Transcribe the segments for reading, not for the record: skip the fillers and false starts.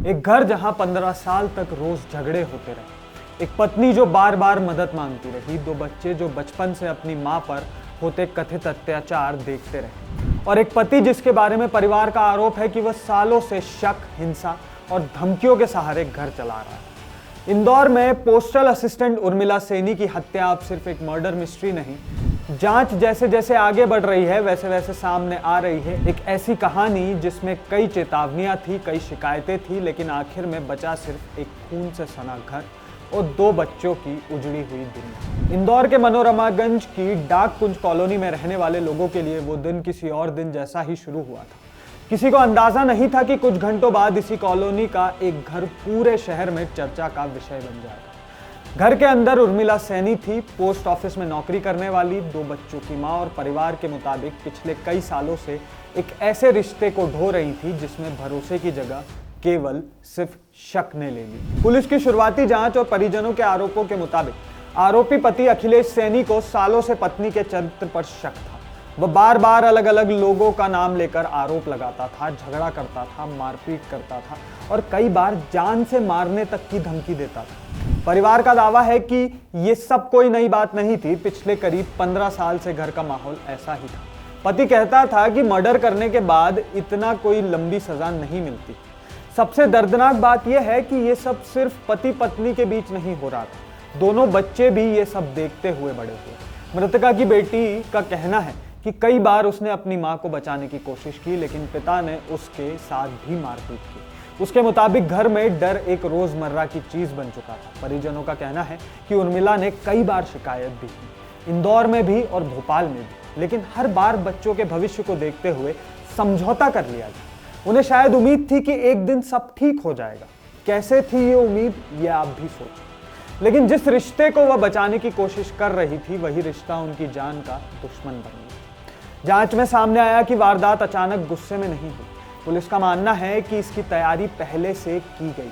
एक घर जहां 15 साल तक रोज झगड़े होते रहे, एक पत्नी जो बार बार मदद मांगती रही, दो बच्चे जो बचपन से अपनी मां पर होते कथित अत्याचार देखते रहे, और एक पति जिसके बारे में परिवार का आरोप है कि वह सालों से शक, हिंसा और धमकियों के सहारे घर चला रहा है। इंदौर में पोस्टल असिस्टेंट उर्मिला सैनी की हत्या अब सिर्फ एक मर्डर मिस्ट्री नहीं, जांच जैसे जैसे आगे बढ़ रही है वैसे वैसे सामने आ रही है एक ऐसी कहानी जिसमें कई चेतावनियां थी, कई शिकायतें थी, लेकिन आखिर में बचा सिर्फ एक खून से सना घर और दो बच्चों की उजड़ी हुई दुनिया। इंदौर के मनोरमागंज की डाक कुंज कॉलोनी में रहने वाले लोगों के लिए वो दिन किसी और दिन जैसा ही शुरू हुआ था। किसी को अंदाजा नहीं था कि कुछ घंटों बाद इसी कॉलोनी का एक घर पूरे शहर में चर्चा का विषय बन जाएगा। घर के अंदर उर्मिला सैनी थी, पोस्ट ऑफिस में नौकरी करने वाली, दो बच्चों की मां और परिवार के मुताबिक पिछले कई सालों से एक ऐसे रिश्ते को ढो रही थी जिसमें भरोसे की जगह केवल सिर्फ शक ने ले ली। पुलिस की शुरुआती जांच और परिजनों के आरोपों के मुताबिक आरोपी पति अखिलेश सैनी को सालों से पत्नी के चरित्र पर शक था। वह बार बार अलग अलग लोगों का नाम लेकर आरोप लगाता था, झगड़ा करता था, मारपीट करता था और कई बार जान से मारने तक की धमकी देता था। परिवार का दावा है कि ये सब कोई नई बात नहीं थी, पिछले करीब 15 साल से घर का माहौल ऐसा ही था। पति कहता था कि मर्डर करने के बाद इतना कोई लंबी सजा नहीं मिलती। सबसे दर्दनाक बात यह है कि ये सब सिर्फ पति पत्नी के बीच नहीं हो रहा था, दोनों बच्चे भी ये सब देखते हुए बड़े हुए। मृतका की बेटी का कहना है कि कई बार उसने अपनी मां को बचाने की कोशिश की, लेकिन पिता ने उसके साथ भी मारपीट की। उसके मुताबिक घर में डर एक रोजमर्रा की चीज बन चुका था। परिजनों का कहना है कि उर्मिला ने कई बार शिकायत भी की, इंदौर में भी और भोपाल में भी, लेकिन हर बार बच्चों के भविष्य को देखते हुए समझौता कर लिया गया। उन्हें शायद उम्मीद थी कि एक दिन सब ठीक हो जाएगा। कैसे थी ये उम्मीद, ये आप भी सोचें। लेकिन जिस रिश्ते को वह बचाने की कोशिश कर रही थी, वही रिश्ता उनकी जान का दुश्मन बन गया। जांच में सामने आया कि वारदात अचानक गुस्से में नहीं हुई। पुलिस का मानना है कि इसकी तैयारी पहले से की गई।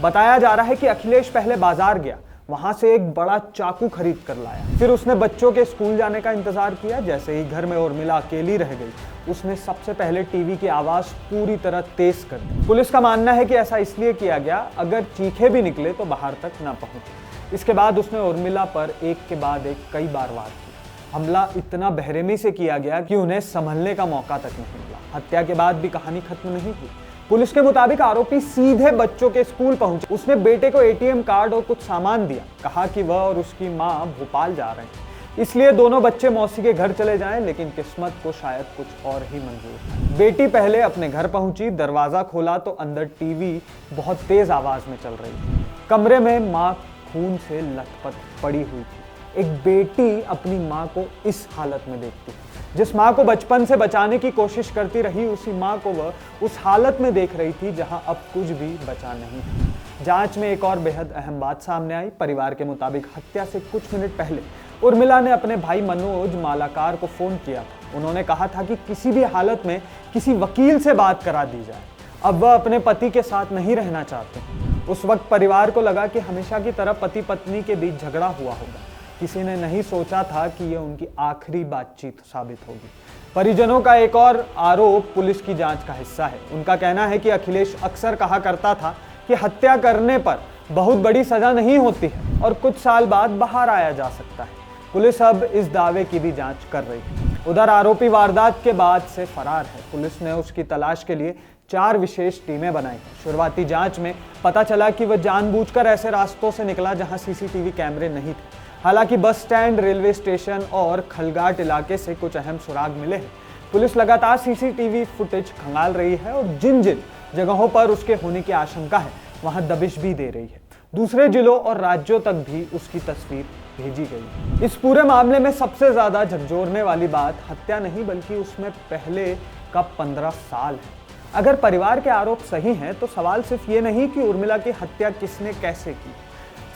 बताया जा रहा है कि अखिलेश पहले बाजार गया, वहां से एक बड़ा चाकू खरीद कर लाया। फिर उसने बच्चों के स्कूल जाने का इंतजार किया। जैसे ही घर में उर्मिला अकेली रह गई, उसने सबसे पहले टीवी की आवाज पूरी तरह तेज कर दी। पुलिस का मानना है कि ऐसा इसलिए किया गया, अगर चीखे भी निकले तो बाहर तक ना पहुंचे। इसके बाद उसने उर्मिला पर एक के बाद एक कई बार वार किया। हमला इतना बेरहमी से किया गया कि उन्हें संभलने का मौका तक नहीं मिला। हत्या के बाद भी कहानी खत्म नहीं हुई। पुलिस के मुताबिक आरोपी सीधे बच्चों के स्कूल पहुंचे। उसने बेटे को एटीएम कार्ड और कुछ सामान दिया, कहा कि वह और उसकी मां भोपाल जा रहे हैं, इसलिए दोनों बच्चे मौसी के घर चले जाएं, लेकिन किस्मत को शायद कुछ और ही मंजूर था। बेटी पहले अपने घर पहुंची, दरवाजा खोला तो अंदर टीवी बहुत तेज आवाज में चल रही थी। कमरे में मां खून से लथपथ पड़ी हुई थी। एक बेटी अपनी मां को इस हालत में देखती है। जिस मां को बचपन से बचाने की कोशिश करती रही, उसी मां को वह उस हालत में देख रही थी जहां अब कुछ भी बचा नहीं था। जांच में एक और बेहद अहम बात सामने आई। परिवार के मुताबिक हत्या से कुछ मिनट पहले उर्मिला ने अपने भाई मनोज मालाकार को फोन किया था। उन्होंने कहा था कि किसी भी हालत में किसी वकील से बात करा दी जाए। अब वह अपने पति के साथ नहीं रहना चाहते। उस वक्त परिवार को लगा कि हमेशा की तरह पति पत्नी के बीच झगड़ा हुआ होगा। किसी ने नहीं सोचा था कि यह उनकी आखिरी बातचीत साबित होगी। परिजनों का एक और आरोप पुलिस की जांच का हिस्सा है। उनका कहना है कि अखिलेश अक्सर कहा करता था कि हत्या करने पर बहुत बड़ी सजा नहीं होती है और कुछ साल बाद बाहर आया जा सकता है। पुलिस अब इस दावे की भी जांच कर रही है। उधर आरोपी वारदात के बाद से फरार है। पुलिस ने उसकी तलाश के लिए 4 विशेष टीमें बनाई हैं। शुरुआती जांच में पता चला कि वह जानबूझकर ऐसे रास्तों से निकला जहां सीसीटीवी कैमरे नहीं थे। हालांकि बस स्टैंड, रेलवे स्टेशन और खलघाट इलाके से कुछ अहम सुराग मिले हैं। पुलिस लगातार सीसीटीवी फुटेज खंगाल रही है और जिन जिन जगहों पर उसके होने की आशंका है, वहां दबिश भी दे रही है। दूसरे जिलों और राज्यों तक भी उसकी तस्वीर भेजी गई। इस पूरे मामले में सबसे ज्यादा झकझोरने वाली बात हत्या नहीं, बल्कि उसमें पहले का 15 साल है। अगर परिवार के आरोप सही हैं, तो सवाल सिर्फ ये नहीं कि उर्मिला की हत्या किसने कैसे की।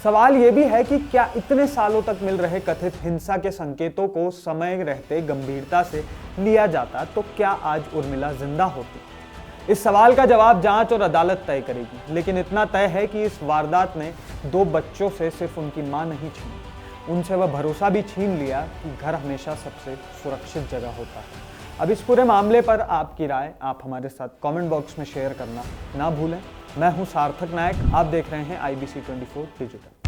सवाल यह भी है कि क्या इतने सालों तक मिल रहे कथित हिंसा के संकेतों को समय रहते गंभीरता से लिया जाता तो क्या आज उर्मिला जिंदा होती। इस सवाल का जवाब जांच और अदालत तय करेगी। लेकिन इतना तय है कि इस वारदात ने 2 बच्चों से सिर्फ उनकी मां नहीं छीनी, उनसे वह भरोसा भी छीन लिया कि घर हमेशा सबसे सुरक्षित जगह होता है। अब इस पूरे मामले पर आपकी राय आप हमारे साथ कमेंट बॉक्स में शेयर करना ना भूलें। मैं हूं सार्थक नायक, आप देख रहे हैं IBC 24 डिजिटल।